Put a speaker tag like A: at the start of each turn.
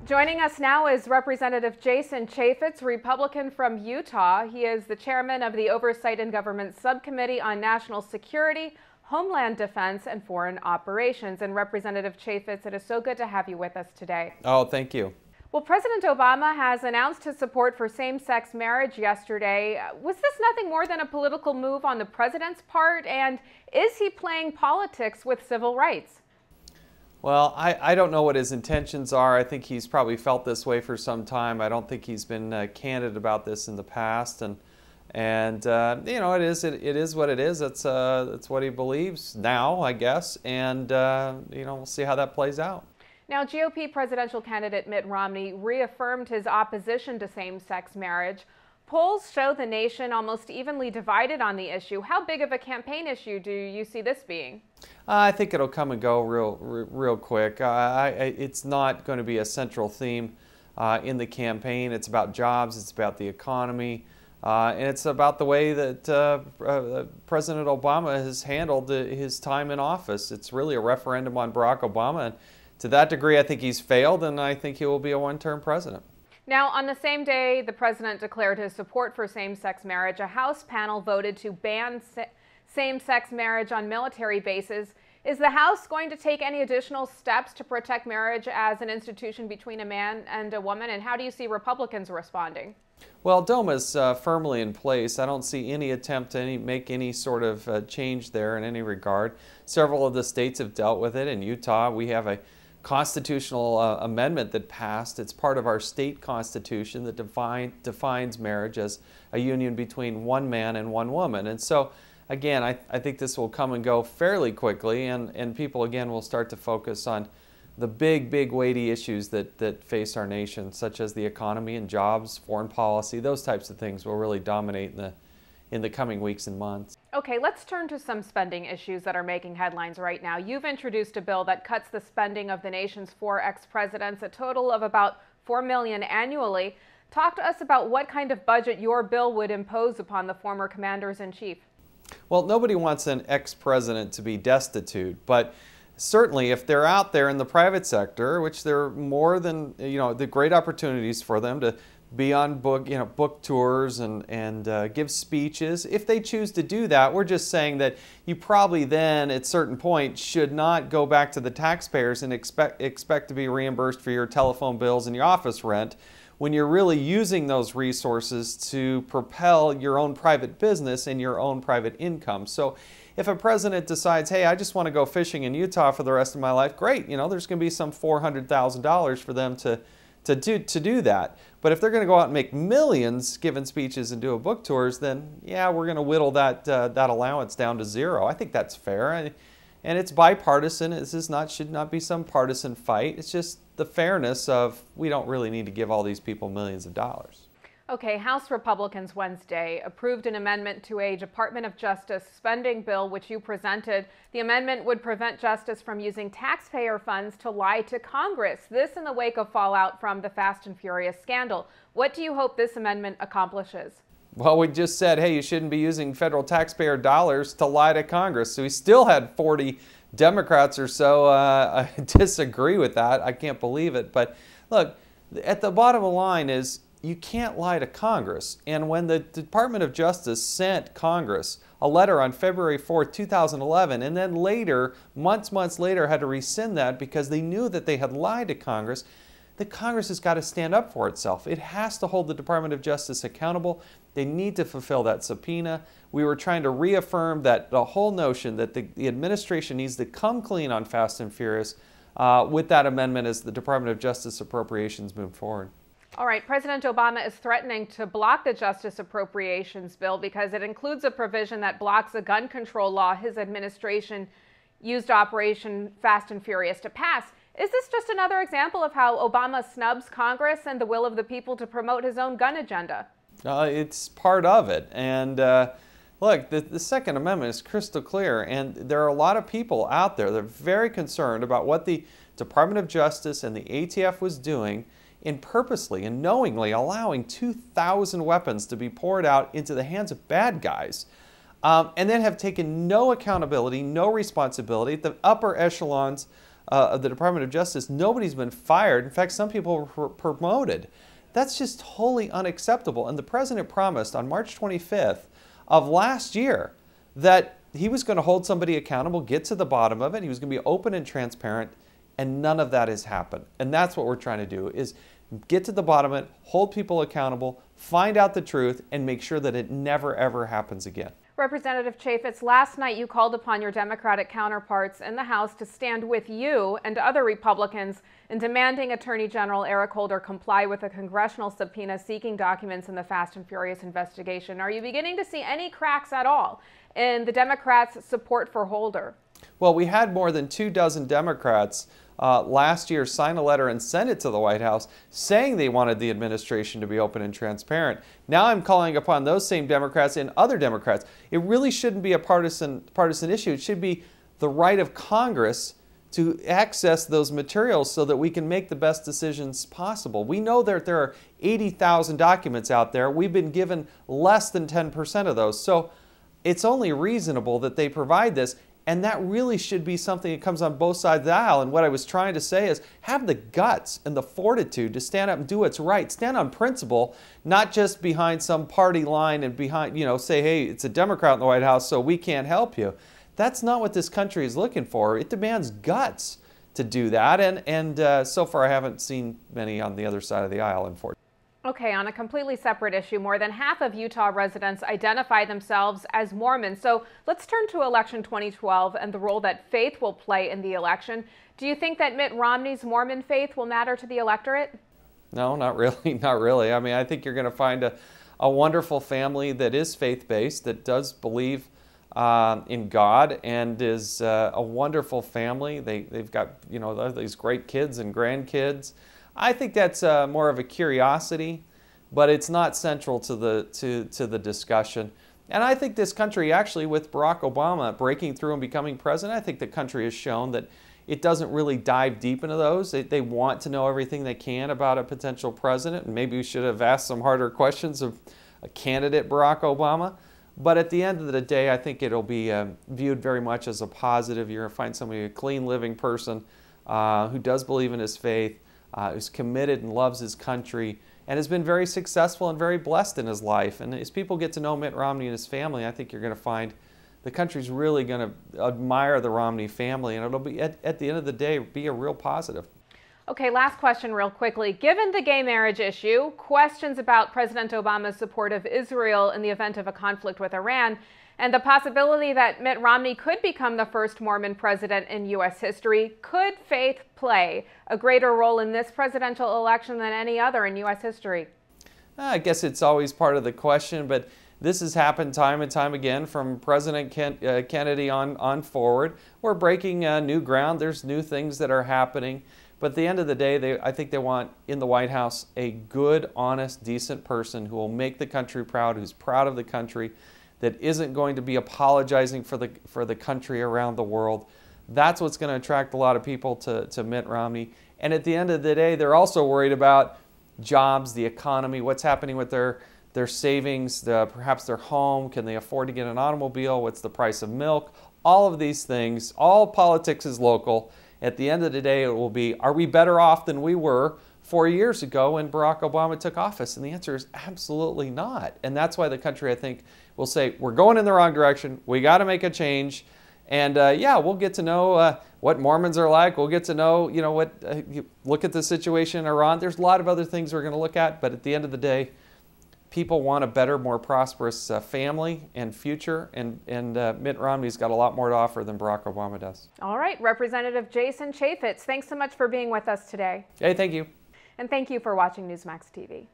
A: Joining us now is Representative Jason Chaffetz, Republican from Utah. He is the chairman of the Oversight and Government Subcommittee on National Security, Homeland Defense, and Foreign Operations. And Representative Chaffetz, it is so good to have you with us today.
B: Oh, thank you.
A: Well, President Obama has announced his support for same-sex marriage yesterday. Was this nothing more than a political move on the president's part? And is he playing politics with civil rights?
B: Well, I don't know what his intentions are. I think he's probably felt this way for some time. I don't think he's been candid about this in the past, and you know, it is what it is. It's what he believes now, I guess, and you know, we'll see how that plays out.
A: Now, GOP presidential candidate Mitt Romney reaffirmed his opposition to same-sex marriage. Polls show the nation almost evenly divided on the issue. How big of a campaign issue do you see this being?
B: I think it'll come and go real quick. It's not going to be a central theme in the campaign. It's about jobs, it's about the economy, and it's about the way that President Obama has handled his time in office. It's really a referendum on Barack Obama, and to that degree I think he's failed, and I think he will be a one-term president.
A: Now, on the same day the president declared his support for same-sex marriage, a House panel voted to ban same-sex marriage on military bases. Is the House going to take any additional steps to protect marriage as an institution between a man and a woman? And how do you see Republicans responding?
B: Well, DOMA's firmly in place. I don't see any attempt to make any sort of change there in any regard. Several of the states have dealt with it. In Utah, we have a constitutional amendment that passed. It's part of our state constitution that defines marriage as a union between one man and one woman. And so, again, I think this will come and go fairly quickly, and people, again, will start to focus on the big, weighty issues that face our nation, such as the economy and jobs, foreign policy. Those types of things will really dominate in the coming weeks and months.
A: Okay, let's turn to some spending issues that are making headlines right now. You've introduced a bill that cuts the spending of the nation's 4 ex-presidents, a total of about $4 million annually. Talk to us about what kind of budget your bill would impose upon the former commanders-in-chief.
B: Well, nobody wants an ex-president to be destitute, but certainly if they're out there in the private sector, which there are more than, you know, the great opportunities for them to be on book tours and give speeches. If they choose to do that, we're just saying that you probably then at certain point should not go back to the taxpayers and expect to be reimbursed for your telephone bills and your office rent when you're really using those resources to propel your own private business and your own private income. So if a president decides, hey, I just want to go fishing in Utah for the rest of my life, great, you know, there's going to be some $400,000 for them to do that. But if they're going to go out and make millions giving speeches and doing book tours, then yeah, we're going to whittle that allowance down to zero. I think that's fair, and it's bipartisan. Should not be some partisan fight. It's just the fairness of we don't really need to give all these people millions of dollars.
A: Okay, House Republicans Wednesday approved an amendment to a Department of Justice spending bill which you presented. The amendment would prevent justice from using taxpayer funds to lie to Congress. This in the wake of fallout from the Fast and Furious scandal. What do you hope this amendment accomplishes?
B: Well, we just said, hey, you shouldn't be using federal taxpayer dollars to lie to Congress. So we still had 40 Democrats or so disagree with that. I can't believe it. But look, at the bottom line is, you can't lie to Congress. And when the Department of Justice sent Congress a letter on February 4th, 2011, and then later, months later, had to rescind that because they knew that they had lied to Congress, the Congress has got to stand up for itself. It has to hold the Department of Justice accountable. They need to fulfill that subpoena. We were trying to reaffirm that the whole notion that the administration needs to come clean on Fast and Furious with that amendment as the Department of Justice appropriations move forward.
A: All right, President Obama is threatening to block the Justice Appropriations Bill because it includes a provision that blocks a gun control law his administration used Operation Fast and Furious to pass. Is this just another example of how Obama snubs Congress and the will of the people to promote his own gun agenda?
B: It's part of it. And look, the Second Amendment is crystal clear, and there are a lot of people out there that are very concerned about what the Department of Justice and the ATF was doing in purposely and knowingly allowing 2,000 weapons to be poured out into the hands of bad guys, and then have taken no accountability, no responsibility at the upper echelons of the Department of Justice, nobody's been fired. In fact, some people were promoted. That's just wholly unacceptable. And the president promised on March 25th of last year that he was going to hold somebody accountable, get to the bottom of it. He was going to be open and transparent, and none of that has happened. And that's what we're trying to do, is get to the bottom of it, hold people accountable, find out the truth, and make sure that it never, ever happens again.
A: Representative Chaffetz, last night you called upon your Democratic counterparts in the House to stand with you and other Republicans in demanding Attorney General Eric Holder comply with a congressional subpoena seeking documents in the Fast and Furious investigation. Are you beginning to see any cracks at all in the Democrats' support for Holder?
B: Well, we had more than 24 Democrats last year sign a letter and send it to the White House saying they wanted the administration to be open and transparent. Now I'm calling upon those same Democrats and other Democrats. It really shouldn't be a partisan issue. It should be the right of Congress to access those materials so that we can make the best decisions possible. We know that there are 80,000 documents out there. We've been given less than 10% of those. So it's only reasonable that they provide this. And that really should be something that comes on both sides of the aisle. And what I was trying to say is have the guts and the fortitude to stand up and do what's right. Stand on principle, not just behind some party line and behind, say, hey, it's a Democrat in the White House, so we can't help you. That's not what this country is looking for. It demands guts to do that. And so far, I haven't seen many on the other side of the aisle, unfortunately.
A: Okay, on a completely separate issue, more than half of Utah residents identify themselves as Mormon. So let's turn to election 2012 and the role that faith will play in the election. Do you think that Mitt Romney's Mormon faith will matter to the electorate?
B: No, not really, not really. I mean, I think you're going to find a wonderful family that is faith-based, that does believe in God, and is a wonderful family. They've got, these great kids and grandkids. I think that's more of a curiosity, but it's not central to the discussion. And I think this country, actually, with Barack Obama breaking through and becoming president, I think the country has shown that it doesn't really dive deep into those. They want to know everything they can about a potential president, and maybe we should have asked some harder questions of a candidate, Barack Obama. But at the end of the day, I think it'll be viewed very much as a positive. You're going to find somebody, a clean living person who does believe in his faith, who's committed and loves his country, and has been very successful and very blessed in his life. And as people get to know Mitt Romney and his family, I think you're going to find the country's really going to admire the Romney family, and it'll be, at the end of the day, be a real positive.
A: Okay, last question real quickly. Given the gay marriage issue, questions about President Obama's support of Israel in the event of a conflict with Iran, and the possibility that Mitt Romney could become the first Mormon president in U.S. history, could faith play a greater role in this presidential election than any other in U.S. history?
B: I guess it's always part of the question, but this has happened time and time again from President Kennedy on forward. We're breaking new ground. There's new things that are happening. But at the end of the day, I think they want in the White House a good, honest, decent person who will make the country proud, who's proud of the country, that isn't going to be apologizing for the country around the world. That's what's going to attract a lot of people to Mitt Romney. And at the end of the day, they're also worried about jobs, the economy, what's happening with their savings, perhaps their home, can they afford to get an automobile, what's the price of milk, all of these things. All politics is local. At the end of the day, it will be, are we better off than we were 4 years ago when Barack Obama took office? And the answer is absolutely not. And that's why the country, I think, will say, we're going in the wrong direction, we got to make a change. And yeah, we'll get to know what Mormons are like. We'll get to know, look at the situation in Iran. There's a lot of other things we're going to look at. But at the end of the day, people want a better, more prosperous family and future. And Mitt Romney's got a lot more to offer than Barack Obama does.
A: All right, Representative Jason Chaffetz, thanks so much for being with us today.
B: Hey, thank you.
A: And thank you for watching Newsmax TV.